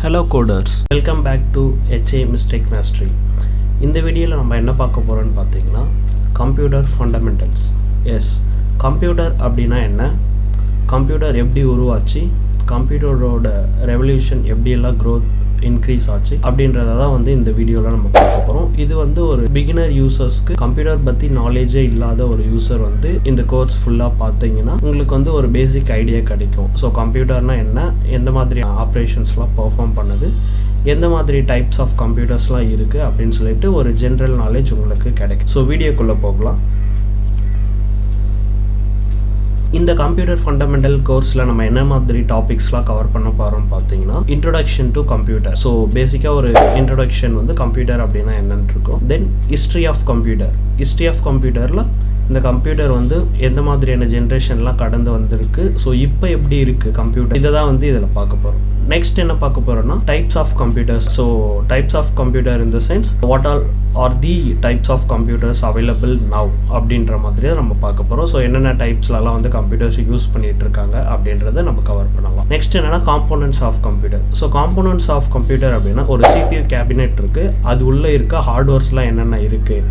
Hello coders, welcome back to HA Mistake Mastery. இந்த வீடியோவில் நம்ம என்ன பார்க்க போகிறோம்னு பார்த்தீங்கன்னா கம்ப்யூட்டர் ஃபண்டமெண்டல்ஸ். எஸ், கம்ப்யூட்டர் அப்படின்னா என்ன, கம்ப்யூட்டர் எப்படி உருவாச்சு, கம்ப்யூட்டரோட ரெவல்யூஷன் எப்படியெல்லாம் க்ரோத் இன்க்ரீஸ் ஆச்சு அப்படின்றத தான் வந்து இந்த வீடியோவில் நம்ம பார்க்க போகிறோம். இது வந்து ஒரு பிகினர் யூசர்ஸ்க்கு, கம்ப்யூட்டர் பற்றி நாலேஜே இல்லாத ஒரு யூசர் வந்து இந்த கோர்ஸ் ஃபுல்லாக பார்த்தீங்கன்னா உங்களுக்கு வந்து ஒரு பேசிக் ஐடியா கிடைக்கும். ஸோ கம்ப்யூட்டர்னால் என்ன, எந்த மாதிரி ஆப்ரேஷன்ஸ்லாம் பெர்ஃபார்ம் பண்ணுது, எந்த மாதிரி டைப்ஸ் ஆஃப் கம்ப்யூட்டர்ஸ்லாம் இருக்குது அப்படின்னு சொல்லிட்டு ஒரு ஜென்ரல் நாலேஜ் உங்களுக்கு கிடைக்கும். ஸோ வீடியோக்குள்ளே போகலாம். இந்த கம்ப்யூட்டர் ஃபண்டமெண்டல் கோர்ஸில் நம்ம என்ன மாதிரி டாபிக்ஸ்லாம் கவர் பண்ண போகிறோம் பார்த்தீங்கன்னா இன்ட்ரோடக்ஷன் டு கம்ப்யூட்டர். ஸோ பேசிக்காக ஒரு இன்ட்ரோடக்ஷன் வந்து கம்ப்யூட்டர் அப்படின்னா என்னன்னு இருக்கும். Then history of computer. History of கம்ப்யூட்டரில் இந்த கம்ப்யூட்டர் வந்து எந்த மாதிரியான ஜென்ரேஷன்லாம் கடந்து வந்திருக்கு, ஸோ இப்போ எப்படி இருக்குது கம்ப்யூட்டர், இதை தான் வந்து இதில் பார்க்க போகிறோம். நெக்ஸ்ட் என்ன பார்க்க போகிறோம்னா types of computers. So types of computer in the sense what are the types of computers available now அப்படின்ற மாதிரியே நம்ம பார்க்க போகிறோம். ஸோ என்னென்ன டைப்ஸ்லாம் வந்து கம்ப்யூட்டர்ஸ் யூஸ் பண்ணிட்டு இருக்காங்க அப்படின்றத நம்ம கவர் பண்ணலாம். நெக்ஸ்ட் என்னன்னா components of computer. So components of computer அப்படின்னா ஒரு CPU கேபினெட் இருக்குது, அது உள்ளே இருக்க ஹார்ட்வேர்ஸ்லாம் என்னென்ன இருக்குது,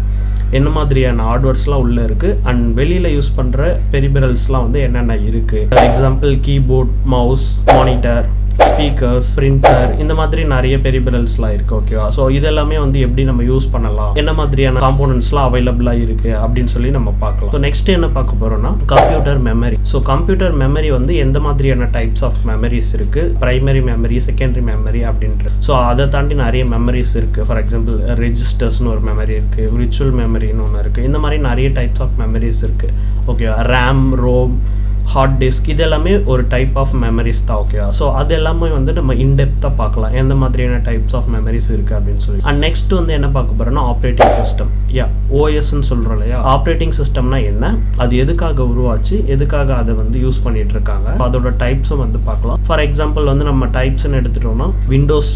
என்ன மாதிரியான ஹார்ட்வேர்ஸ்லாம் உள்ளே இருக்குது, அண்ட் வெளியில் யூஸ் பண்ணுற பெரிபரல்ஸ்லாம் வந்து என்னென்ன இருக்குது. For example keyboard, mouse, monitor, speakers, printer, இந்த மாதிரி நிறைய பெரிபரல்ஸ்லாம் இருக்குது. ஓகேவா? ஸோ இதெல்லாமே வந்து எப்படி நம்ம யூஸ் பண்ணலாம், என்ன மாதிரியான காம்போனன்ட்ஸ்லாம் அவைலபிளாக இருக்குது அப்படின்னு சொல்லி நம்ம பார்க்கலாம். ஸோ நெக்ஸ்ட் என்ன பார்க்க போகிறோம்னா computer memory. So computer memory வந்து எந்த மாதிரியான டைப்ஸ் ஆஃப் மெமரிஸ் இருக்குது, பிரைமரி மெமரி, செகண்டரி மெமரி அப்படின்ட்டு. ஸோ அதை தாண்டி நிறைய மெமரிஸ் இருக்குது. ஃபார் எக்ஸாம்பிள் ரெஜிஸ்டர்ஸ்னு ஒரு மெமரி இருக்குது, விர்ச்சுவல் மெமரின்னு ஒன்று இருக்குது. இந்த மாதிரி நிறைய டைப்ஸ் ஆஃப் மெமரிஸ் இருக்குது. ஓகேவா? ரேம், ரோம், ஹார்ட் டிஸ்க், இது எல்லாமே ஒரு டைப் ஆஃப் மெமரிஸ் தான். ஓகேவா? ஸோ அது எல்லாமே வந்து நம்ம இன்டெப்த்தாக பார்க்கலாம் எந்த மாதிரியான டைப்ஸ் ஆஃப் மெமரிஸ் இருக்குது அப்படின்னு சொல்லி. அண்ட் நெக்ஸ்ட் வந்து என்ன பார்க்க போகிறோம்னா ஆப்ரேட்டிங் சிஸ்டம். ஓஎஸ்ன்னு சொல்கிறோம் இல்லையா? ஆப்ரேட்டிங் சிஸ்டம்னா என்ன, அது எதுக்காக உருவாச்சு, எதுக்காக அதை வந்து யூஸ் பண்ணிட்டு இருக்காங்க, அதோட டைப்ஸும் வந்து பார்க்கலாம். ஃபார் எக்ஸாம்பிள் வந்து நம்ம டைப்ஸ்ன்னு எடுத்துட்டோம்னா விண்டோஸ்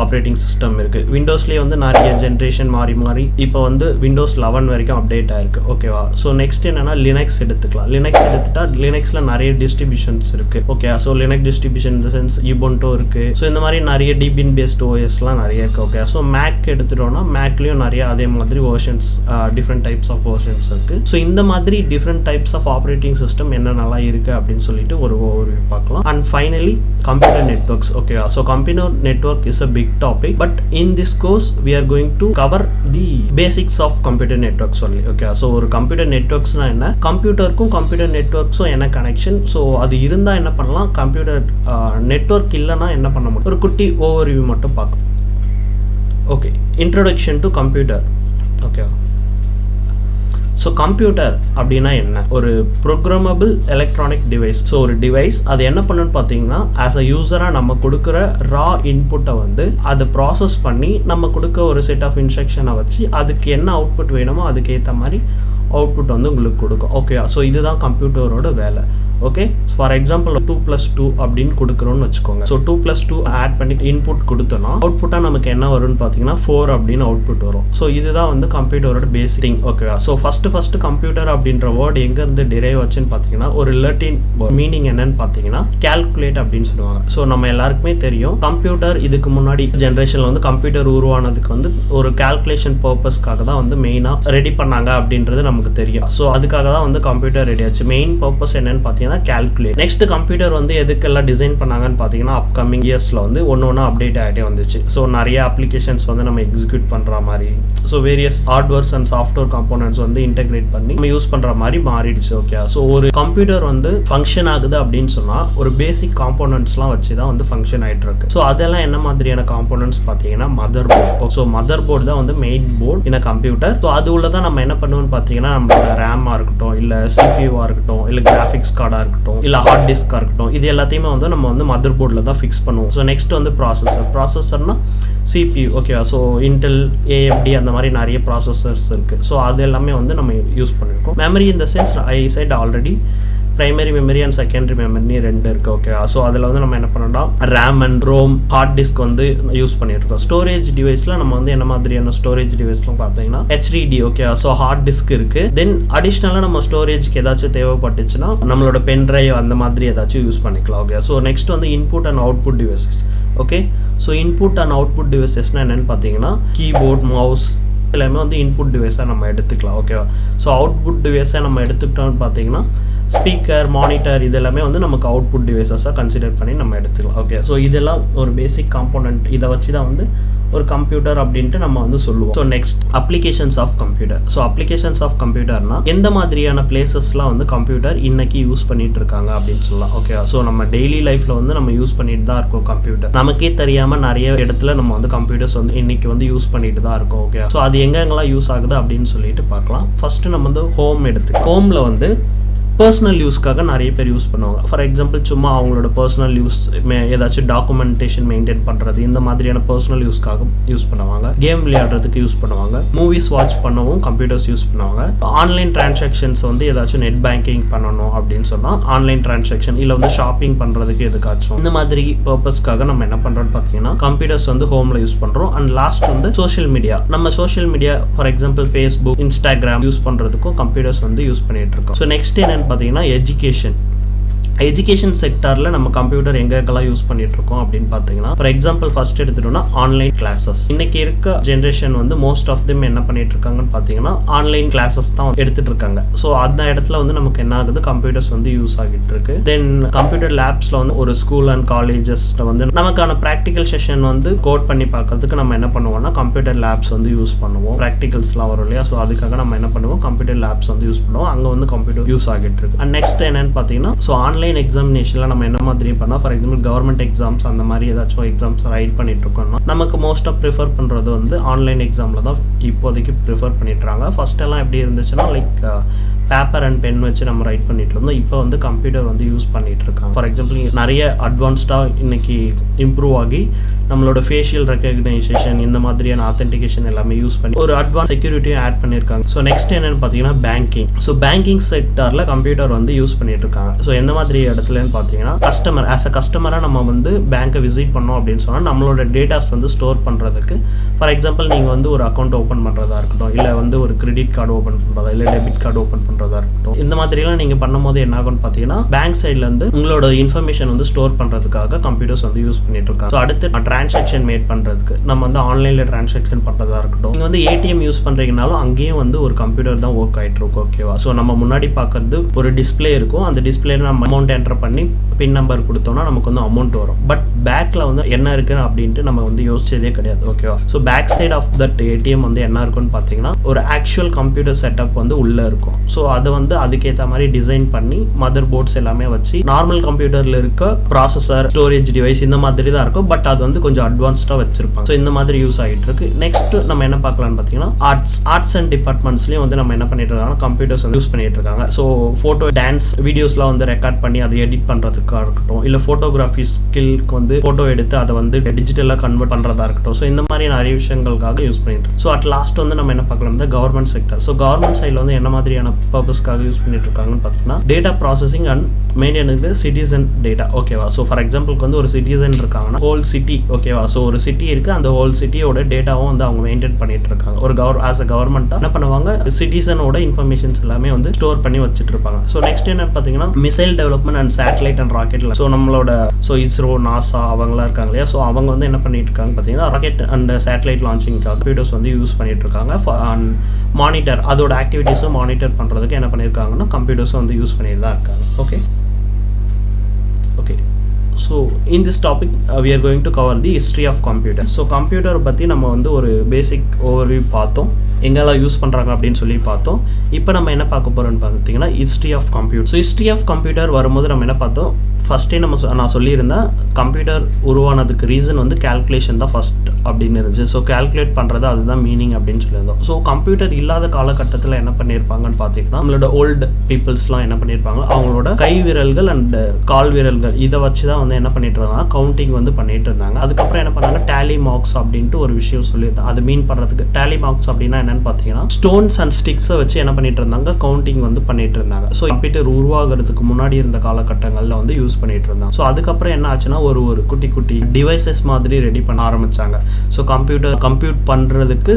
ஆப்ரேட்டிங் சிஸ்டம் இருக்குது. விண்டோஸ்லேயே வந்து நிறைய ஜென்ரேஷன் மாறி மாறி இப்போ வந்து விண்டோஸ் 11 வரைக்கும் அப்டேட் ஆயிருக்கு. ஓகேவா? ஸோ நெக்ஸ்ட் என்னன்னா லினக்ஸ் எடுத்துக்கலாம். லினக்ஸ் எடுத்துட்டா லினக்ஸில் நிறைய டிஸ்ட்ரிபியூஷன்ஸ் இருக்குது. ஓகே, ஸோ லினக்ஸ் டிஸ்ட்ரிபியூஷன் இந்த சென்ஸ் யுபுண்டு இருக்குது. ஸோ இந்த மாதிரி நிறைய டிபின் பேஸ்ட் ஓஎஸ்லாம் நிறைய இருக்குது. ஓகே, ஸோ மேக் எடுத்துட்டோம்னா மேக்லேயும் நிறைய அதே மாதிரி versions, different types of versions இருக்குது. ஸோ இந்த மாதிரி different types of operating system என்னென்னலாம் இருக்குது அப்படின்னு சொல்லிட்டு ஒரு ஓவர்வியூ பார்க்கலாம். And finally computer networks. ஓகேவா? So computer network is a big topic, but in this course we are going to cover the basics of computer networks only. Okay, so ஒரு computer networks na என்ன, கம்ப்யூட்டருக்கும் computer நெட்வொர்க்ஸும் என்ன connection, so அது இருந்தால் என்ன பண்ணலாம், computer network இல்லைன்னா என்ன பண்ண முடியும், ஒரு குட்டி ஓவர்வியூ மட்டும் பார்க்கலாம். Okay, introduction to computer. Okay, so computer அப்படின்னா என்ன, ஒரு ப்ரோக்ராமபிள் எலக்ட்ரானிக் டிவைஸ். ஸோ ஒரு டிவைஸ் அது என்ன பண்ணுன்னு பார்த்தீங்கன்னா ஆஸ் அ யூஸராக நம்ம கொடுக்குற ரா இன்புட்டை வந்து அதை ப்ராசஸ் பண்ணி நம்ம கொடுக்க ஒரு செட் ஆஃப் இன்ஸ்ட்ரக்ஷனை வச்சு அதுக்கு என்ன அவுட்புட் வேணுமோ அதுக்கு ஏற்ற மாதிரி அவுட்புட் வந்து உங்களுக்கு கொடுக்கும். ஓகே, ஸோ இதுதான் கம்ப்யூட்டரோட வேலை. ஓகே, ஃபார் எக்ஸாம்பிள் 2+2 அப்படின்னு கொடுக்குறோன்னு வச்சுக்கோங்க. ஸோ 2+2 ஆட் பண்ணி இன்புட் கொடுத்தோன்னா அவுட்புட்டாக நமக்கு என்ன வரும்னு பார்த்தீங்கன்னா 4 அப்படின்னு அவுட்புட் வரும். ஸோ இதுதான் வந்து கம்ப்யூட்டரோட பேசிக் திங். ஓகேவா? ஸோ ஃபஸ்ட்டு கம்ப்யூட்டர் அப்படின்ற வேர்டு எங்கேருந்து டிரைவ் ஆச்சுன்னு பார்த்தீங்கன்னா ஒரு லட்டின் மீனிங் என்னன்னு பார்த்தீங்கன்னா கேல்குலேட் அப்படின்னு சொல்லுவாங்க. ஸோ நம்ம எல்லாருக்குமே தெரியும் கம்ப்யூட்டர் இதுக்கு முன்னாடி ஜென்ரேஷனில் வந்து கம்ப்யூட்டர் உருவானதுக்கு வந்து ஒரு கால்குலேஷன் பர்பஸ்க்காக தான் வந்து மெயினாக ரெடி பண்ணாங்க அப்படின்றது நமக்கு தெரியும். ஸோ அதுக்காக தான் வந்து கம்ப்யூட்டர் ரெடி ஆச்சு. மெயின் பர்பஸ் என்னன்னு பார்த்தீங்கன்னா கால்குலேட். நெக்ஸ்ட் கம்ப்யூட்டர் வந்து எதுக்கெல்லாம் டிசைன் பண்ணாங்கன்னு பார்த்தீங்கன்னா அப்கமிங் இயர்ஸில் வந்து ஒன்று அப்டேட் ஆகிட்டே வந்துச்சு. ஸோ நிறைய அப்ளிகேஷன்ஸ் வந்து நம்ம எக்ஸிக்யூட் பண்ணுற மாதிரி, so various hardwares and software components வந்து இன்டெகிரேட் பண்ணி நம்ம யூஸ் பண்ணுற மாதிரி மாறிடுச்சு. ஓகே, ஸோ ஒரு கம்ப்யூட்டர் வந்து ஃபங்க்ஷன் ஆகுது அப்படின்னு சொன்னால் ஒரு பேசிக் காம்போனன்ட்ஸ்லாம் வச்சு தான் வந்து ஃபங்க்ஷன் ஆகிட்டு இருக்கு. ஸோ அதெல்லாம் என்ன மாதிரியான காம்போனன்ட்ஸ் பார்த்தீங்கன்னா mother board. So mother board தான் வந்து main board in computer. So அது உள்ள தான் நம்ம என்ன பண்ணுவோம்னு பார்த்தீங்கன்னா நம்மளோட ரேமாக இருக்கட்டும், இல்லை CPU இருக்கட்டும், இல்லை கிராஃபிக்ஸ் கார்டாக இருக்கட்டும், இல்லை ஹார்ட் டிஸ்காக இருக்கட்டும், இது எல்லாத்தையுமே வந்து நம்ம வந்து மதர் போர்டில் தான் ஃபிக்ஸ் பண்ணுவோம். ஸோ நெக்ஸ்ட் வந்து ப்ராசஸர்னா CPU. ஓகேவா? ஸோ இன்டெல், AMD அந்த மாதிரி நிறைய ப்ராசஸர்ஸ் இருக்குது. ஸோ அது எல்லாமே வந்து நம்ம யூஸ் பண்ணியிருக்கோம். மெமரி இந்த sense I said already primary memory and secondary memory ரெண்டு இருக்குது. ஓகே, ஸோ அதில் வந்து நம்ம என்ன பண்ணோம்னா RAM and ROM, hard disk வந்து யூஸ் பண்ணிட்டு இருக்கோம். ஸ்டோரேஜ் டிவைஸில் நம்ம வந்து என்ன மாதிரியான ஸ்டோரேஜ் டிவைஸ்லாம் பார்த்தீங்கன்னா HDD. Okay, so hard disk இருக்குது. தென் அடிஷ்னலாக நம்ம ஸ்டோரேஜ்க்கு ஏதாச்சும் தேவைப்பட்டுச்சுன்னா நம்மளோட பென் டிரைவ் அந்த மாதிரி ஏதாச்சும் யூஸ் பண்ணிக்கலாம். ஓகே, ஸோ நெக்ஸ்ட் வந்து input and output devices. Okay. So input and output டிவைசஸ்னால் என்னென்னு பார்த்தீங்கன்னா கீபோர்ட், மவுஸ் எல்லாமே வந்து இன்புட் டிவைஸாக நம்ம எடுத்துக்கலாம். ஓகேவா. ஸோ அவுட்புட் டிவைஸாக நம்ம எடுத்துக்கிட்டோம்னு பார்த்தீங்கன்னா ஸ்பீக்கர், மானிட்டர் இது எல்லாமே வந்து நமக்கு அவுட்புட் டிவைஸஸாக கன்சிடர் பண்ணி நம்ம எடுத்துக்கலாம். ஓகே. ஸோ இதெல்லாம் ஒரு பேசிக் காம்போனன்ட். இதை வச்சு தான் வந்து ஒரு கம்ப்யூட்டர் அப்படின்ட்டு நம்ம வந்து சொல்லுவோம். So next applications of computer. So applications of கம்ப்யூட்டர்னா எந்த மாதிரியான பிளேசஸ்லாம் வந்து கம்ப்யூட்டர் இன்னைக்கு யூஸ் பண்ணிட்டு இருக்காங்க அப்படின்னு சொல்லலாம். ஓகேவா. ஸோ நம்ம டெய்லி லைஃப்ல வந்து நம்ம யூஸ் பண்ணிட்டு தான் இருக்கோம் கம்ப்யூட்டர். நமக்கே தெரியாம நிறைய இடத்துல நம்ம வந்து கம்ப்யூட்டர்ஸ் வந்து இன்னைக்கு வந்து யூஸ் பண்ணிட்டு தான் இருக்கோம். ஓகே. ஸோ அது எங்கெங்கெல்லாம் யூஸ் ஆகுது அப்படின்னு சொல்லிட்டு பார்க்கலாம். ஃபர்ஸ்ட் நம்ம வந்து ஹோம் எடுத்துக்கலாம். ஹோம்ல வந்து பர்சனல் யூஸ்க்காக நிறைய பேர் யூஸ் பண்ணுவாங்க. ஃபார் எக்ஸாம்பிள் சும்மா அவங்களோட பர்சனல் யூஸ் ஏதாச்சும் டாக்குமெண்டேஷன் மெயின்டைன் பண்ணுறது இந்த மாதிரியான பர்சனல் யூஸ்க்காக யூஸ் பண்ணுவாங்க. கேம் விளையாடுறதுக்கு யூஸ் பண்ணுவாங்க. மூவிஸ் வாட்ச் பண்ணவும் கம்ப்யூட்டர்ஸ் யூஸ் பண்ணுவாங்க. ஆன்லைன் டிரான்சாக்ஷன்ஸ் வந்து ஏதாச்சும் நெட் பேங்கிங் பண்ணணும் அப்படின்னு சொன்னால் ஆன்லைன் டிரான்சாக்ஷன் இல்லை வந்து ஷாப்பிங் பண்ணுறதுக்கு எதுக்காச்சும் இந்த மாதிரி பர்பஸ்க்காக நம்ம என்ன பண்ணுறோம்னு பார்த்தீங்கன்னா கம்ப்யூட்டர்ஸ் வந்து ஹோமில் யூஸ் பண்ணுறோம். அண்ட் லாஸ்ட் வந்து சோஷியல் மீடியா. நம்ம social media for example Facebook, Instagram use பண்ணுறதுக்கும் கம்ப்யூட்டர்ஸ் வந்து யூஸ் பண்ணிட்டு இருக்கோம். ஸோ நெக்ஸ்ட் என்னன்னு பார்த்தீங்கன்னா எஜுகேஷன் செக்டாரில் நம்ம கம்ப்யூட்டர் எங்கெல்லாம் யூஸ் பண்ணிட்டு இருக்கோம் அப்படின்னு பார்த்தீங்கன்னா ஃபார் எக்ஸாம்பிள் ஃபர்ஸ்ட் எடுத்துட்டோம்னா ஆன்லைன் கிளாஸஸ். இன்னைக்கு இருக்க ஜென்ரேஷன் வந்து மோஸ்ட் ஆஃப் தெம் என்ன பண்ணிட்டு இருக்காங்கன்னு பார்த்தீங்கன்னா ஆன்லைன் கிளாஸஸ் தான் எடுத்துட்டு இருக்காங்க. ஸோ அந்த இடத்துல வந்து நமக்கு என்ன ஆகுது கம்ப்யூட்டர்ஸ் வந்து யூஸ் ஆகிட்டு இருக்கு. தென் கம்ப்யூட்டர் லேப்ஸ்ல வந்து ஒரு ஸ்கூல் அண்ட் காலேஜஸ்ல வந்து நமக்கான ப்ராக்டிக்கல் செஷன் வந்து கோட் பண்ணி பார்க்கறதுக்கு நம்ம என்ன பண்ணுவோம்னா கம்ப்யூட்டர் லேப்ஸ் வந்து யூஸ் பண்ணுவோம். ப்ராக்டிகல்ஸ்லாம் வரும் இல்லையா. ஸோ அதுக்காக நம்ம என்ன பண்ணுவோம் கம்ப்யூட்டர் லேப்ஸ் வந்து யூஸ் பண்ணுவோம். அங்கே வந்து கம்ப்யூட்டர் யூஸ் ஆகிட்டு இருக்கு. அண்ட் நெக்ஸ்ட் என்னன்னு பார்த்தீங்கன்னா ஸோ ஆன்லைன் எக்ஸாமினேஷன்ல நம்ம என்ன மாதிரி பண்ணால் ஃபார் எக்ஸாம்பிள் கவர்மெண்ட் எக்ஸாம்ஸ் அந்த மாதிரி ஏதாச்சும் எக்ஸாம்ஸ் ரைட் பண்ணிட்டு இருக்கோம்னா நமக்கு மோஸ்ட்டாக ப்ரிஃபர் பண்ணுறது வந்து ஆன்லைன் எக்ஸாமில் தான் இப்போதைக்கு ப்ரிஃபர் பண்ணிட்டுறாங்க. ஃபர்ஸ்ட் எல்லாம் எப்படி இருந்துச்சுன்னா லைக் பேப்பர் அண்ட் பென் வச்சு நம்ம ரைட் பண்ணிட்டு இருந்தோம். இப்போ வந்து கம்ப்யூட்டர் வந்து யூஸ் பண்ணிட்டு இருக்காங்க. ஃபார் எக்ஸாம்பிள் நிறைய அட்வான்ஸ்டாக இன்னைக்கு இம்ப்ரூவ் ஆகி நம்மளோட ஃபேஷியல் ரெகக்னைசேஷன் இந்த மாதிரியான ஆத்தென்டிகேஷன் எல்லாமே யூஸ் பண்ணி ஒரு அட்வான்ஸ் செக்யூரிட்டியும் ஆட் பண்ணியிருக்காங்க. ஸோ நெக்ஸ்ட் என்னன்னு பார்த்தீங்கன்னா பேங்கிங். ஸோ பேங்கிங் செக்டாரில் கம்ப்யூட்டர் வந்து யூஸ் பண்ணிட்டு இருக்காங்க. ஸோ எந்த மாதிரி இடத்துலன்னு பார்த்தீங்கன்னா கஸ்டமராக நம்ம வந்து பேங்க்கை விசிட் பண்ணோம் அப்படின்னு சொன்னால் நம்மளோட டேட்டாஸ் வந்து ஸ்டோர் பண்ணுறதுக்கு ஃபார் எக்ஸாம்பிள் நீங்கள் வந்து ஒரு அக்கௌண்ட் ஓப்பன் பண்ணுறதா இருக்கட்டும், இல்லை வந்து ஒரு கிரெடிட் கார்டு ஓப்பன் பண்ணுறதா, இல்லை டெபிட் கார்டு ஓப்பன் பண்ணுறதா இருக்கட்டும், இந்த மாதிரிலாம் நீங்கள் பண்ணும்போது என்ன ஆகும்னு பார்த்தீங்கன்னா பேங்க் சைட்லேருந்து உங்களோட இன்ஃபர்மேஷன் வந்து ஸ்டோர் பண்ணுறதுக்காக கம்ப்யூட்டர்ஸ் வந்து யூஸ் பண்ணிட்டு இருக்காங்க. ஸோ அடுத்து டிரான்சாக்ஷன் மேட் பண்ணுறதுக்கு நம்ம வந்து ஆன்லைனில் டிரான்சாக்ஷன் பண்ணுறதா இருக்கட்டும், நீங்கள் வந்து ஏடிஎம் யூஸ் பண்ணுறீங்கனாலும் அங்கேயும் வந்து ஒரு கம்ப்யூட்டர் தான் ஒர்க் ஆகிட்டு இருக்கும். ஓகேவா. ஸோ நம்ம முன்னாடி பார்க்கறது ஒரு டிஸ்பிளே இருக்கும். அந்த டிஸ்பிளேல நம்ம அமௌண்ட் என்டர் பண்ணி பின் நம்பர் கொடுத்தோம்னா நமக்கு வந்து அமௌண்ட் வரும். பட் பேக்கில் வந்து என்ன இருக்குன்னு அப்படின்ட்டு நம்ம வந்து யோசிச்சதே கிடையாது. ஓகேவா. So back side of that ATM வந்து என்ன இருக்குன்னு பார்த்தீங்கன்னா ஒரு ஆக்சுவல் கம்ப்யூட்டர் செட்டப் வந்து உள்ளே இருக்கும். ஸோ அதை வந்து அதுக்கேற்ற மாதிரி டிசைன் பண்ணி மதர் போர்ட்ஸ் எல்லாமே வச்சு நார்மல் கம்ப்யூட்டரில் இருக்க ப்ராசஸர், ஸ்டோரேஜ் டிவைஸ் இந்த மாதிரி தான் இருக்கும். பட் அது வந்து கொஞ்சம் அட்வான்ஸ்டாக வச்சிருப்பாங்க. ஸோ இந்த மாதிரி யூஸ் ஆகிட்டு இருக்கு. நெக்ஸ்ட் நம்ம என்ன பார்க்கலாம்னு பார்த்தீங்கன்னா ஆர்ட்ஸ் அண்ட் டிபார்ட்மெண்ட்ஸ்லையும் வந்து நம்ம என்ன பண்ணிட்டு இருக்காங்க கம்ப்யூட்டர்ஸ் வந்து யூஸ் பண்ணிட்டு இருக்காங்க. ஸோ ஃபோட்டோ, டான்ஸ் வீடியோஸ்லாம் வந்து ரெக்கார்ட் பண்ணி அதை எடிட் பண்ணுறதுக்காக இருக்கட்டும், இல்லை ஃபோட்டோகிராஃபி ஸ்கில்க்கு வந்து ஃபோட்டோ எடுத்து அதை வந்து டிஜிட்டலாக கன்வெர்ட் பண்ணுறதா இருக்கட்டும். ஸோ இந்த மாதிரி நிறைய விஷயங்களுக்காக யூஸ் பண்ணிட்டு. ஸோ அட் லாஸ்ட் வந்து நம்ம என்ன பார்க்கலாம் கவர்மெண்ட் செக்டர். ஸோ கவர்மெண்ட் சைடில் வந்து என்ன மாதிரியான பர்பஸ்க்காக யூஸ் பண்ணிட்டு இருக்காங்கன்னு பார்த்தீங்கன்னா data processing and maintenance citizen data. ஓகேவா. ஸோ ஃபார் எக்ஸாம்பிளுக்கு வந்து ஒரு சிட்டிசன் இருக்காங்கன்னா ஹோல் சிட்டி. ஓகேவா. ஸோ ஒரு சிட்டி இருக்குது, அந்த ஹோல் சிட்டியோட டேட்டாவும் வந்து அவங்க மெயின்டைன் பண்ணிட்டு இருக்காங்க. ஒரு ஆஸ் அ கவர்மெண்ட்டாக என்ன பண்ணுவாங்க சிட்டிசனோட இன்ஃபர்மேஷன்ஸ் எல்லாமே வந்து ஸ்டோர் பண்ணி வச்சுட்டு இருப்பாங்க. ஸோ நெக்ஸ்ட் என்ன பார்த்தீங்கன்னா missile development and satellite and ராக்கெட்ல. ஸோ நம்மளோட இஸ்ரோ, நாசா அவங்களாம் இருக்காங்க இல்லையா. ஸோ அவங்க வந்து என்ன பண்ணிட்டு இருக்காங்க பார்த்தீங்கன்னா ராக்கெட் அண்ட் சேட்டலைட் லான்ச்சிங்காக கம்ப்யூட்டர்ஸ் வந்து யூஸ் பண்ணிட்டு இருக்காங்க. அண்ட் மானிட்டர் அதோட ஆக்டிவிட்டீஸும் மானிட்டர் பண்ணுறதுக்கு என்ன பண்ணியிருக்காங்கன்னா கம்ப்யூட்டர்ஸும் வந்து யூஸ் பண்ணிட்டு தான் இருக்காங்க. Okay. So in this topic we are going to cover the history of computer. So computer பற்றி நம்ம வந்து ஒரு பேசிக் ஓவர்வியூ பார்த்தோம், எங்கெல்லாம் யூஸ் பண்ணுறாங்க அப்படின்னு சொல்லி பார்த்தோம். இப்போ நம்ம என்ன பார்க்க போகிறோம்னு பார்த்தீங்கன்னா history of computer. So history of computer வரும்போது நம்ம என்ன பார்த்தோம், ஃபஸ்ட்டே நான் சொல்லியிருந்தேன் கம்ப்யூட்டர் உருவானதுக்கு ரீசன் வந்து கேல்குலேஷன் தான் ஃபஸ்ட் அப்படின்னு இருந்துச்சு. ஸோ கேல்குலேட் பண்ணுறது அதுதான் மீனிங் அப்படின்னு சொல்லியிருந்தோம். ஸோ கம்ப்யூட்டர் இல்லாத காலகட்டத்தில் என்ன பண்ணியிருப்பாங்கன்னு பார்த்தீங்கன்னா நம்மளோட ஓல்டு பீப்புள்ஸ்லாம் என்ன பண்ணியிருப்பாங்க அவங்களோட கை விரல்கள் அண்ட் கால் விரல்கள் இதை வச்சு தான் வந்து என்ன பண்ணிட்டு இருந்தாங்க கவுண்டிங் வந்து பண்ணிட்டு இருந்தாங்க. அதுக்கப்புறம் என்ன பண்ணாங்க டேலி மார்க்ஸ் அப்படின்ட்டு ஒரு விஷயம் சொல்லியிருந்தாங்க. அது மீன் பண்ணுறதுக்கு டேலி மார்க்ஸ் அப்படின்னா என்னன்னு பார்த்தீங்கன்னா ஸ்டோன்ஸ் அண்ட் ஸ்டிக்ஸை வச்சு என்ன பண்ணிட்டு இருந்தாங்க கவுண்டிங் வந்து பண்ணிட்டு இருந்தாங்க. ஸோ கம்ப்யூட்டர் உருவாகிறதுக்கு முன்னாடி இருந்த காலகட்டங்களில் வந்து யூஸ் பண்ணிட்டு இருந்தாங்க. ஸோ அதுக்கப்புறம் என்ன ஆச்சுன்னா ஒரு குட்டி குட்டி டிவைசஸ் மாதிரி ரெடி பண்ண ஆரம்பிச்சாங்க. ஸோ கம்ப்யூட் பண்றதுக்கு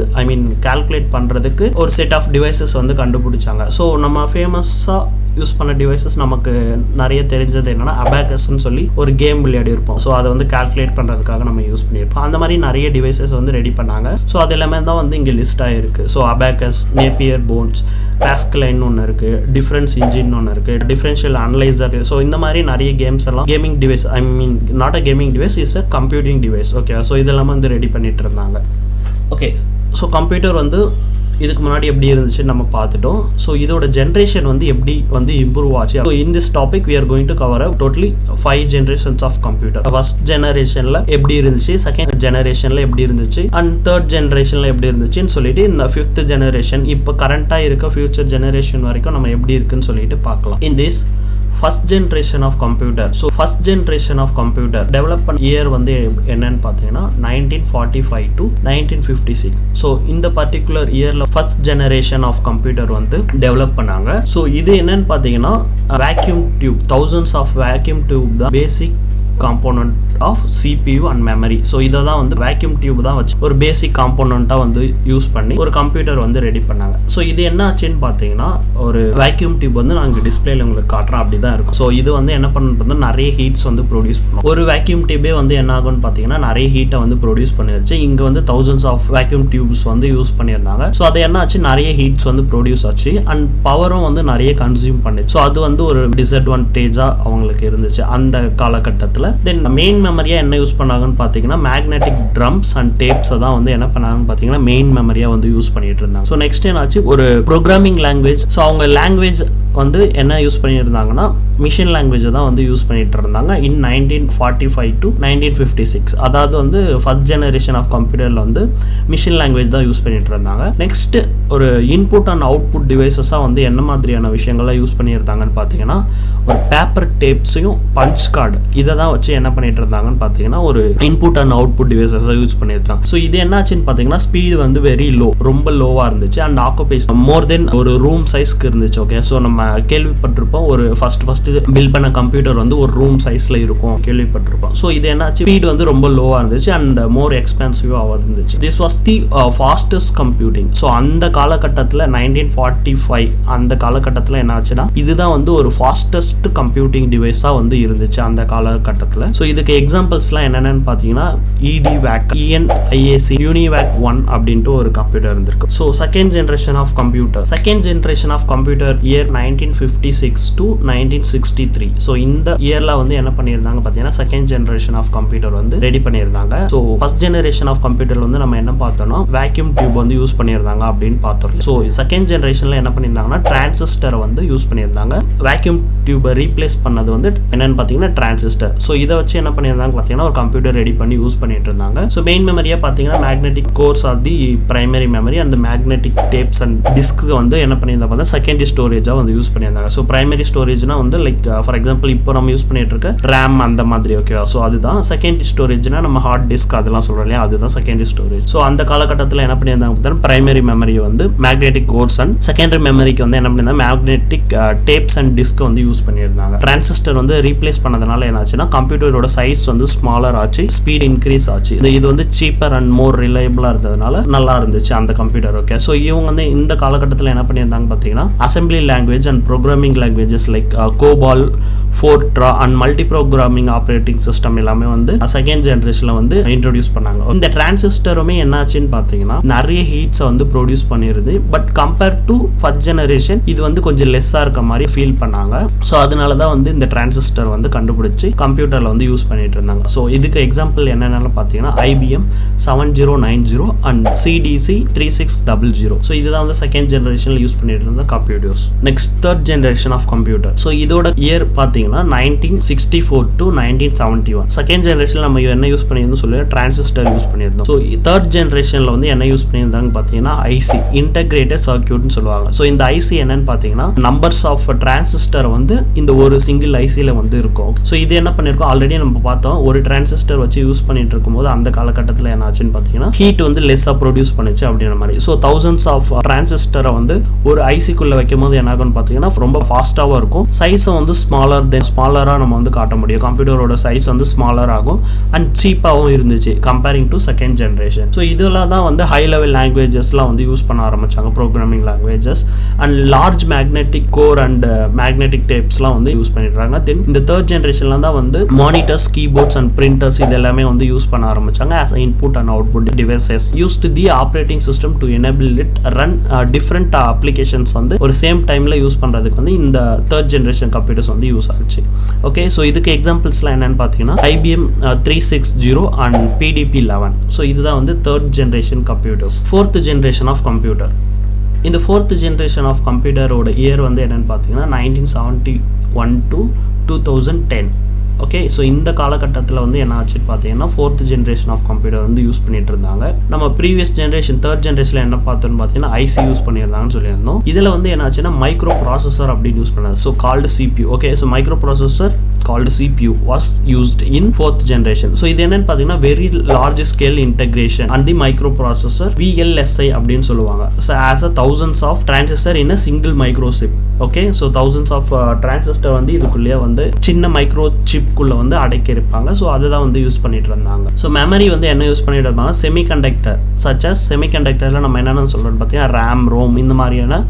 கால்குலேட் பண்றதுக்கு ஒரு செட் ஆஃப் டிவைசஸ் வந்து கண்டுபிடிச்சாங்க. ஸோ நம்ம ஃபேமஸா யூஸ் பண்ண டிவைசஸ் நமக்கு நிறைய தெரிஞ்சது என்னன்னா அபாகஸ்ன்னு சொல்லி ஒரு கேம் விளையாடி இருப்போம். ஸோ அதை வந்து கால்குலேட் பண்ணுறதுக்காக நம்ம யூஸ் பண்ணியிருப்போம். அந்த மாதிரி நிறைய டிவைசஸ் வந்து ரெடி பண்ணாங்க. ஸோ அது எல்லாமே தான் வந்து இங்கே லிஸ்ட் ஆகிருக்கு. ஸோ அபாகஸ், நேப்பியர் போன்ஸ், பாஸ்கலைன் ஒன்று இருக்குது, டிஃபரன்ஸ் இன்ஜின் ஒன்று இருக்குது, டிஃபரன்ஷியல் அனலைசர். ஸோ இந்த மாதிரி நிறைய கேம்ஸ் எல்லாம் gaming device, I mean not a gaming device, is a computing device. Okay, so இதெல்லாமே வந்து ரெடி பண்ணிட்டு இருந்தாங்க. ஓகே, ஸோ கம்ப்யூட்டர் வந்து இதுக்கு முன்னாடி எப்படி இருந்துச்சுன்னு நம்ம பார்த்துட்டோம். ஸோ இதோட ஜென்ரேஷன் வந்து எப்படி வந்து இம்ப்ரூவ் ஆச்சு. So in this topic we are going to cover totally 5 generations of computer. First ஜெனரேஷனில் எப்படி இருந்துச்சு, செகண்ட் ஜெனரேஷனில் எப்படி இருந்துச்சு, அண்ட் தேர்ட் ஜெனரேஷனில் எப்படி இருந்துச்சுன்னு சொல்லிட்டு இந்த 5th ஜெனரேஷன் இப்போ கரண்ட்டாக இருக்க ஃபியூச்சர் ஜெனரேஷன் வரைக்கும் நம்ம எப்படி இருக்குன்னு சொல்லிட்டு பார்க்கலாம். In this first generation of computer. So first generation of computer develop பண்ண இயர் வந்து என்னன்னு பார்த்தீங்கன்னா 1945 to 1956. ஸோ இந்த பர்டிகுலர் இயரில் ஃபர்ஸ்ட் ஜெனரேஷன் ஆஃப் கம்ப்யூட்டர் வந்து டெவலப் பண்ணாங்க. ஸோ இது என்னன்னு பார்த்தீங்கன்னா vacuum tube, thousands of vacuum tube தான் basic component of CPU and memory. So இதை தான் வந்து வேக்யூம் டியூப் தான் வச்சு ஒரு பேசிக் காம்போனண்ட்டாக வந்து யூஸ் பண்ணி ஒரு கம்ப்யூட்டர் வந்து ரெடி பண்ணாங்க. ஸோ இது என்ன ஆச்சுன்னு பார்த்தீங்கன்னா ஒரு வேக்யூம் டியூப் வந்து நான் இங்கே டிஸ்பிளேல உங்களுக்கு காட்டுறேன், அப்படி தான் இருக்கும். ஸோ இது வந்து என்ன பண்ணுறது, நிறைய ஹீட்ஸ் வந்து ப்ரொடியூஸ் பண்ணும். ஒரு வேக்யூம் டியூபே வந்து என்ன ஆகும்னு பார்த்தீங்கன்னா நிறைய ஹீட்டை வந்து ப்ரொடியூஸ் பண்ணிருச்சு. இங்கே வந்து தௌசண்ட்ஸ் ஆஃப் வேக்யூம் டியூப்ஸ் வந்து யூஸ் பண்ணியிருந்தாங்க. ஸோ அது என்ன ஆச்சு, நிறைய ஹீட்ஸ் வந்து ப்ரொடியூஸ் ஆச்சு அண்ட் பவரும் வந்து நிறைய கன்சியூம் பண்ணுச்சு. ஸோ அது வந்து ஒரு டிஸ்அட்வான்டேஜாக அவங்களுக்கு இருந்துச்சு அந்த காலகட்டத்தில். தென் மெயின் மெமரியா என்ன யூஸ் பண்ணாங்கன்னு பார்த்தீங்கன்னா மேக்னெட்டிக் ட்ரம்ஸ் அண்ட் டேப்ஸை தான் வந்து என்ன பண்ணாங்கன்னு பார்த்தீங்கன்னா மெயின் மெமரியா வந்து யூஸ் பண்ணிட்டு இருந்தாங்க. ஸோ நெக்ஸ்ட் என்னாச்சு, ஒரு ப்ரோக்ராமிங் லாங்குவேஜ். ஸோ அவங்க லாங்குவேஜ் வந்து என்ன யூஸ் பண்ணியிருந்தாங்கன்னா மிஷின் லாங்குவேஜை தான் வந்து யூஸ் பண்ணிட்டு இருந்தாங்க இன் 1945 to 1956. அதாவது வந்து ஃபர்ஸ்ட் ஜெனரேஷன் ஆஃப் கம்ப்யூட்டரில் வந்து மிஷின் லாங்குவேஜ் தான் யூஸ் பண்ணிட்டு இருந்தாங்க. நெக்ஸ்ட் ஒரு இன்புட் அண்ட் அவுட்புட் டிவைசஸாக வந்து என்ன மாதிரியான விஷயங்கள்லாம் யூஸ் பண்ணியிருந்தாங்கன்னு பார்த்தீங்கன்னா ஒரு பேப்பர் டேப்ஸையும் பஞ்ச் கார்டு இதை தான் வச்சு என்ன பண்ணிட்டு இருந்தாங்கன்னு பார்த்தீங்கன்னா ஒரு இன்புட் அண்ட் அவுட்புட் டிவைசஸாக யூஸ் பண்ணியிருந்தாங்க. ஸோ இது என்னாச்சுன்னு பார்த்தீங்கன்னா ஸ்பீடு வந்து வெரி லோ, ரொம்ப லோவாக இருந்துச்சு அண்ட் ஆக்குபேஷன் மோர் தென் ஒரு ரூம் சைஸ்க்கு இருந்துச்சு. ஓகே, ஸோ நம்ம கேள்விப்பட்டிருப்போம் ஒரு ஃபர்ஸ்ட் பில்ட் பண்ண கம்ப்யூட்டர் வந்து ஒரு ரூம் சைஸ்ல இருக்கும் கேள்விப்பட்டிருப்போம். ஸோ இது என்னாச்சு, ஸ்பீடு வந்து ரொம்ப லோவாக இருந்துச்சு அண்ட் மோர் எக்ஸ்பென்சிவாக இருந்துச்சு. This was the fastest computing. So அந்த காலகட்டத்தில் 1945 அந்த காலகட்டத்தில் என்ன ஆச்சுன்னா இதுதான் வந்து ஒரு ஃபாஸ்டஸ்ட் கம்ப்யூட்டிங் டிவைஸாக வந்து இருந்துச்சு அந்த காலகட்டத்தில். ஸோ இதுக்கு எக்ஸாம்பிள்ஸ்லாம் என்னென்னு பார்த்தீங்கன்னா EDVAC, ENIAC, UNIVAC 1 அப்படின்ட்டு ஒரு கம்ப்யூட்டர் இருந்திருக்கு. So second generation of computer year 1956 to 1963. So இந்த இயர்ல வந்து என்ன பண்ணியிருந்தாங்க பார்த்தீங்கன்னா செகண்ட் ஜெனரேஷன் ஆஃப் கம்ப்யூட்டர் வந்து ரெடி பண்ணியிருந்தாங்க. So first generation of computer வந்து நம்ம என்ன பார்த்தோம்னா வேக்யூம் டியூப் வந்து யூஸ் பண்ணியிருந்தாங்க அப்படின்னு பார்த்தோம். ஸோ செகண்ட் ஜெனரேஷன்ல என்ன பண்ணியிருந்தாங்கன்னா டிரான்சிஸ்டரை வந்து யூஸ் பண்ணியிருந்தாங்க. வேக்யூம் டியூபை ரீப்ளேஸ் பண்ணது வந்து என்னன்னு பார்த்தீங்கன்னா டிரான்சிஸ்டர். ஸோ இதை வச்சு என்ன பண்ணியிருந்தாங்க பார்த்தீங்கன்னா ஒரு கம்ப்யூட்டர் ரெடி பண்ணி யூஸ் பண்ணிட்டு இருந்தாங்க. ஸோ மெயின் மெமரியா பார்த்தீங்கன்னா magnetic cores of the primary memory அந்த மேக்னெட்டிக் டேப்ஸ் அண்ட் டிஸ்க் வந்து என்ன பண்ணியிருந்தாங்க பார்த்தா செகண்டரி ஸ்டோரேஜாக வந்து யூஸ் பண்ணியிருந்தாங்க. ஸோ பிரைமரி ஸ்டோரேஜ்னா வந்து லைக் ஃபார் எக்ஸாம்பிள் இப்போ நம்ம யூஸ் பண்ணிட்டு இருக்க ரேம் அந்த மாதிரி. ஓகேவா, ஸோ அதுதான் செகண்டரி ஸ்டோரேஜ்னா நம்ம ஹார்ட் டிஸ்க் அதெல்லாம் சொல்றோம் இல்லையா, அதுதான் செகண்டரி ஸ்டோரேஜ். ஸோ அந்த காலகட்டத்தில் என்ன பண்ணியிருந்தாங்க பிரைமரி மெமரி வந்து மேக்னெட்டிக் கோர்ஸ் அண்ட் செகண்டரி மெமரிக்கு வந்து என்ன பண்ணியிருந்தாங்க மேக்னெட்டிக் டேப்ஸ் அண்ட் டிஸ்க் வந்து யூஸ் பண்ணியிருந்தாங்க. டிரான்சிஸ்டர் வந்து ரீப்ளேஸ் பண்ணதுனால என்னாச்சுன்னா கம்ப்யூட்டரோட சைஸ் வந்து ஸ்மாலர் ஆச்சு, ஸ்பீட் இன்க்ரீஸ் ஆச்சு. இது வந்து சீப்பர் அண்ட் மோர் ரிலையபிளா இருந்ததுனால நல்லா இருந்துச்சு அந்த கம்ப்யூட்டர். ஓகே, ஸோ இவங்க வந்து இந்த காலகட்டத்தில் என்ன பண்ணியிருந்தாங்க பார்த்தீங்கன்னா assembly language and programming languages like COBOL, Fortran and multi programming operating system எல்லாமே வந்து செகண்ட் ஜெனரேஷன்ல வந்து இன்ட்ரோடியூஸ் பண்ணாங்க. இந்த டிரான்சிஸ்டருமே என்னாச்சுன்னு பார்த்தீங்கன்னா நிறைய ஹீட்ஸை வந்து ப்ரொடியூஸ் பண்ணிருது. But compare to first generation இது வந்து கொஞ்சம் லெஸ்ஸாக இருக்க மாதிரி ஃபீல் பண்ணாங்க. ஸோ அதனால தான் வந்து இந்த டிரான்சிஸ்டர் வந்து கண்டுபிடிச்சு கம்ப்யூட்டர்ல வந்து யூஸ் பண்ணிட்டு இருந்தாங்க. ஸோ இதுக்கு எக்ஸாம்பிள் என்னென்னு பார்த்தீங்கன்னா IBM 7090 அண்ட் CDC 3600. ஸோ இதுதான் வந்து செகண்ட் ஜெனரேஷன்ல யூஸ் பண்ணிட்டு இருந்த computers. Next third generation of computer. So இதோட இயர் பார்த்தீங்கன்னா 1964 to 1971. செகண்ட் ஜெனரேஷன்ல நம்ம என்ன யூஸ் பண்ணியிருந்தோம் சொல்லி டிரான்சிஸ்டர் யூஸ் பண்ணியிருந்தோம். ஸோ தேர்ட் ஜெனரேஷன்ல வந்து என்ன யூஸ் பண்ணியிருந்தாங்க பார்த்தீங்கன்னா IC, இன்டகிரேட்டட் சர்க்யூட்னு சொல்லுவாங்க. ஸோ இந்த IC என்னன்னு பார்த்தீங்கன்னா நம்பர்ஸ் ஆஃப் டிரான்சிஸ்டர் வந்து இந்த ஒரு சிங்கிள் ஐசியில் வந்து இருக்கும். ஸோ இது என்ன பண்ணியிருக்கோம் ஆல்ரெடி நம்ம பார்த்தோம், ஒரு டிரான்சிஸ்டர் வச்சு யூஸ் பண்ணிட்டு இருக்கும்போது அந்த காலகட்டத்தில் என்ன ஆச்சுன்னு பார்த்தீங்கன்னா ஹீட் வந்து லெஸ்ஸாக ப்ரொடியூஸ் பண்ணிச்சு அப்படின்ற மாதிரி. ஸோ தௌசண்ட்ஸ் ஆஃப் டிரான்சிஸ்டரை வந்து ஒரு ஐசிக்குள்ள வைக்கும் போது என்ன ஆகும்னு பார்த்தீங்கன்னா ரொம்ப ஃபாஸ்ட்டாகவும் இருக்கும், சைஸும் வந்து ஸ்மாலர் தென் ஸ்மாலராக நம்ம வந்து காட்ட முடியும். கம்ப்யூட்டரோட சைஸ் வந்து ஸ்மாலர் ஆகும் அண்ட் சீப்பாகவும் இருந்துச்சு comparing to second generation. So இதெல்லாம் தான் வந்து ஹை லெவல் லாங்குவேஜஸ்லாம் வந்து யூஸ் பண்ண ஆரம்பிச்சாங்க, programming languages and large magnetic core and magnetic டேப்ஸ்லாம் வந்து யூஸ் பண்ணிடுறாங்க. தென் இந்த தேர்ட் ஜென்ரேஷன்ல தான் வந்து மானிட்டர்ஸ், கீபோர்ட்ஸ் அண்ட் பிரிண்டர்ஸ் இது எல்லாமே வந்து யூஸ் பண்ண ஆரம்பிச்சாங்க as input and output devices used the operating system to enable it run different applications வந்து ஒரு சேம் டைம்ல யூஸ் பண்றதுக்கு வந்து இந்த தேர்ட் ஜெனரேஷன் கம்ப்யூட்டர்ஸ் வந்து யூஸ் ஆச்சு. ஓகே, ஸோ இதுக்கு எக்ஸாம்பிள்ஸ்லாம் என்னன்னு பார்த்தீங்கன்னா IBM 360 அண்ட் PDP-11. ஸோ இதுதான் வந்து third generation computers. Fourth generation of computer. இந்த ஃபோர்த் ஜெனரேஷன் ஆஃப் கம்ப்யூட்டரோட இயர் வந்து என்னன்னு பார்த்தீங்கன்னா 1971 to 2010. ஓகே, ஸோ இந்த காலகட்டத்தில் வந்து என்ன ஆச்சுன்னு பார்த்தீங்கன்னா ஃபோர்த் ஜென்ரேஷன் ஆஃப் கம்ப்யூட்டர் வந்து யூஸ் பண்ணிட்டு இருந்தாங்க. நம்ம ப்ரீவியஸ் ஜென்ரேஷன் தேர்ட் ஜென்ரேஷனில் என்ன பார்த்தோன்னு பார்த்தீங்கன்னா ஐசி யூஸ் பண்ணியிருந்தாங்கன்னு சொல்லியிருந்தோம். இதில் வந்து என்ன ஆச்சுன்னா மைக்ரோ ப்ராசஸர் அப்படின்னு யூஸ் பண்ணாங்க. So called CPU. Okay, so micro processor called CPU was used in fourth generation. So இது என்னன்னு பார்த்தீங்கன்னா very large scale integration and the microprocessor VLSI அப்படின்னு சொல்லுவாங்க. So as a thousands of transistor in a single microchip. Okay, so thousands of transistor வந்து இதுக்குள்ளேயே வந்து சின்ன micro சிப்குள்ள வந்து அடக்கி இருப்பாங்க. ஸோ அதுதான் வந்து யூஸ் பண்ணிட்டு இருந்தாங்க. ஸோ மெமரி வந்து என்ன யூஸ் பண்ணிட்டு இருந்தாங்க, செமிகண்டக்டர் சச் அஸ் செமிகண்டக்டரில் நம்ம என்னென்னு சொல்கிறோம்னு பார்த்தீங்கன்னா ரேம், ரோம் இந்த மாதிரியான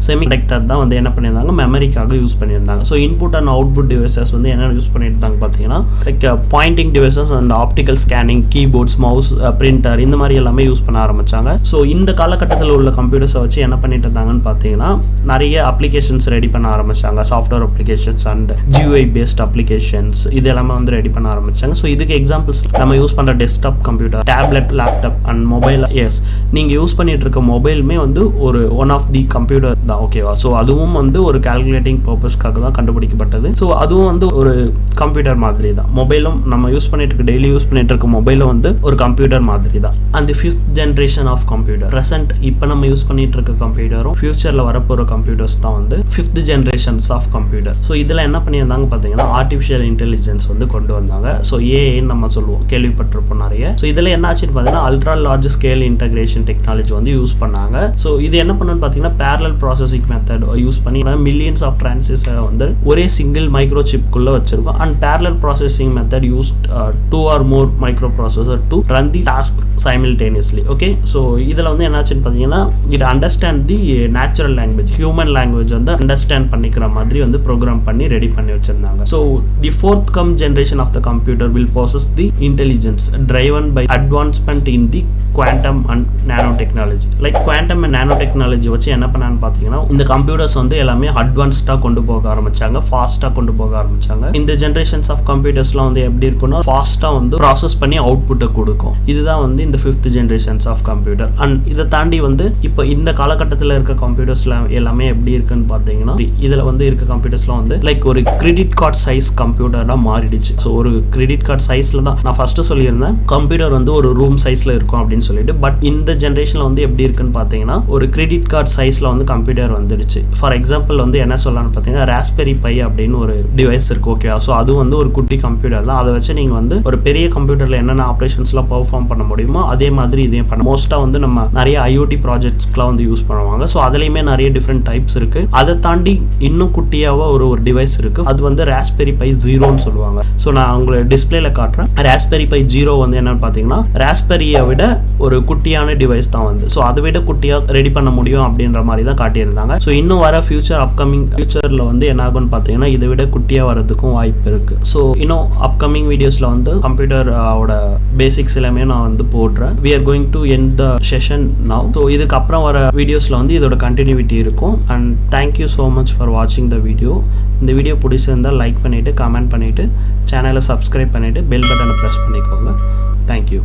செமிகண்டக்டர் தான் வந்து என்ன பண்ணியிருந்தாங்க மெமரிக்காக யூஸ் பண்ணியிருந்தாங்க. So input and output devices வந்து என்ன யூஸ் பண்ணியிருந்தாங்க பார்த்தீங்கன்னா like pointing devices and optical scanning, keyboards, mouse, printer இந்த மாதிரி எல்லாமே யூஸ் பண்ண ஆரம்பிச்சாங்க. ஸோ இந்த காலகட்டத்தில் உள்ள கம்ப்யூட்டர்ஸை வச்சு என்ன பண்ணிட்டு இருந்தாங்கன்னு பார்த்தீங்கன்னா நிறைய அப்ளிகேஷன்ஸ் ரெடி பண்ண ஆரம்பிச்சாங்க. Software applications and GUI based applications இது எல்லாமே வந்து ரெடி பண்ண ஆரம்பிச்சாங்க. ஸோ இதுக்கு எக்ஸாம்பிள்ஸ் நம்ம யூஸ் பண்ணுற desktop computer, tablet, laptop and mobile. Yes, நீங்கள் யூஸ் பண்ணிட்டு இருக்க மொபைலுமே வந்து ஒரு ஒன் ஆஃப் தி கம்ப்யூட்டர் தான். ஓகேவா? ஸோ அதுவும் வந்து ஒரு கால்குலேட்டிங் பர்பஸ்க்காக தான் கண்டுபிடிக்கப்பட்டது. ஸோ அதுவும் வந்து ஒரு கம்ப்யூட்டர் மாதிரி தான். மொபைலும் நம்ம யூஸ் பண்ணிட்டு இருக்க டெய்லி யூஸ் பண்ணிட்டு இருக்க மொபைலும் வந்து ஒரு கம்ப்யூட்டர் மாதிரி தான். அந்த fifth generation of computer present இப்போ நம்ம யூஸ் பண்ணிட்டு இருக்க கம்ப்யூட்டரும் ஃபியூச்சரில் வரப்போகிற கம்ப்யூட்டர்ஸ் தான் வந்து fifth generations of computer. So இதில் என்ன பண்ணியிருந்தாங்க பார்த்தீங்கன்னா ஆர்டிஃபிஷியல் இன்டெலிஜென்ஸ் வந்து கொண்டு வந்தாங்க. ஸோ ஏஐன்னு நம்ம சொல்லுவோம், கேள்விப்பட்டிருப்போம் நிறைய. ஸோ இதில் என்ன ஆச்சுன்னு பார்த்தீங்கன்னா ultra large scale integration technology வந்து யூஸ் பண்ணாங்க. ஸோ இது என்ன பண்ணுன்னு பார்த்தீங்கன்னா பேரலல் ப்ராசஸிங் மெத்தட் யூஸ் பண்ணி மில்லியன்ஸ் ஆஃப் டிரான்சிஸ்டரை வந்து ஒரே சிங்கிள் மைக்ரோ சிப்குள்ளே வச்சிருக்கோம். And parallel processing method used 2 or more microprocessor to run the task simultaneously. Okay, so இதில் வந்து என்னாச்சுன்னு பார்த்தீங்கன்னா it understand the natural language, human language வந்து understand பண்ணிக்கிற மாதிரி வந்து ப்ரோக்ராம் பண்ணி ரெடி பண்ணி வச்சிருந்தாங்க. So the fourth generation of the computer will possess the intelligence driven by advancement in the quantum and nanotechnology. Like quantum and nanotechnology வச்சு என்ன பண்ணான்னு பார்த்தீங்கன்னா இந்த கம்ப்யூட்டர்ஸ் வந்து எல்லாமே அட்வான்ஸ்டாக கொண்டு போக ஆரம்பிச்சாங்க, ஃபாஸ்ட்டாக கொண்டு போக ஆரம்பிச்சாங்க. இந்த ஜென்ரேஷன்ஸ் ஆஃப் கம்ப்யூட்டர்ஸ்லாம் வந்து எப்படி இருக்குன்னா ஃபாஸ்ட்டாக வந்து ப்ராசஸ் பண்ணி அவுட்புட்டை கொடுக்கும். இதுதான் வந்து இந்த fifth generations of computer. And இதை தாண்டி வந்து இப்போ இந்த காலகட்டத்தில் இருக்க கம்ப்யூட்டர்ஸ்லாம் எல்லாமே எப்படி இருக்குன்னு பார்த்தீங்கன்னா இதில் வந்து இருக்க கம்ப்யூட்டர்ஸ்லாம் வந்து லைக் ஒரு கிரெடிட் கார்டு சைஸ் கம்ப்யூட்டராக மாறிடுச்சு. ஸோ ஒரு கிரெடிட் கார்டு சைஸில் தான் நான் ஃபர்ஸ்ட் சொல்லியிருந்தேன் கம்ப்யூட்டர் வந்து ஒரு ரூம் சைஸில் இருக்கும் அப்படின்னு சொல்லிட்டு. பட் இந்த ஜென்ரேஷனில் வந்து எப்படி இருக்குன்னு பார்த்தீங்கன்னா ஒரு கிரெடிட் கார்டு சைஸில் வந்து கம்ப்யூட்டர் வந்துடுச்சு. ஃபார் எக்ஸாம்பிள் வந்து என்ன சொல்லலாம்னு பார்த்தீங்கன்னா ராஸ்பெரி பை அப்படின்னு ஒரு டிவைஸ் இருக்கு. ஓகே, ஸோ அது வந்து ஒரு குட்டி கம்ப்யூட்டர் தான். அதை வச்சு நீங்கள் வந்து ஒரு பெரிய கம்ப்யூட்டரில் என்னென்ன ஆப்ரேஷன்ஸ்லாம் பெர்ஃபார்ம் பண்ண முடியுமோ அதே மாதிரி இதையும் பண்ண. மோஸ்ட்டாக வந்து நம்ம நிறைய IoT ப்ராஜெக்ட்ஸ்க்குலாம் வந்து யூஸ் பண்ணுவாங்க. ஸோ அதுலேயுமே நிறைய டிஃப்ரெண்ட் டைப்ஸ் இருக்கு. அதை தாண்டி இன்னும் குட்டியாக ஒரு டிவைஸ் இருக்கு. அது வந்து ராஸ்பெரி பை 0ன்னு சொல்லுவாங்க. ஸோ நான் உங்களை டிஸ்பிளேல காட்டுறேன். ராஸ்பெரி பை 0 வந்து என்னன்னு பார்த்தீங்கன்னா ராஸ்பெரியை விட ஒரு குட்டியான டிவைஸ் தான் வந்து. ஸோ அதை விட குட்டியாக ரெடி பண்ண முடியும் அப்படின்ற மாதிரி தான் காட்டியிருந்தாங்க. ஸோ இன்னும் வர ஃபியூச்சரில் வந்து என்ன ஆகும்னு பார்த்தீங்கன்னா இதை விட குட்டியாக வரதுக்கும் வாய்ப்பு இருக்கு. ஸோ இன்னும் அப்கமிங் வீடியோஸில் வந்து கம்ப்யூட்டரோட பேசிக்ஸ் எல்லாமே நான் வந்து போடுறேன். we are going to end the session now. So இதுக்கப்புறம் வர வீடியோஸில் வந்து இதோட கண்டினியூட்டி இருக்கும். And thank you so much for வாட்சிங் த வீடியோ. இந்த வீடியோ பிடிச்சிருந்தால் லைக் பண்ணிவிட்டு கமெண்ட் பண்ணிவிட்டு சேனலை சப்ஸ்கிரைப் பண்ணிவிட்டு பெல் பட்டனை ப்ரெஸ் பண்ணிக்கோங்க. தேங்க்யூ.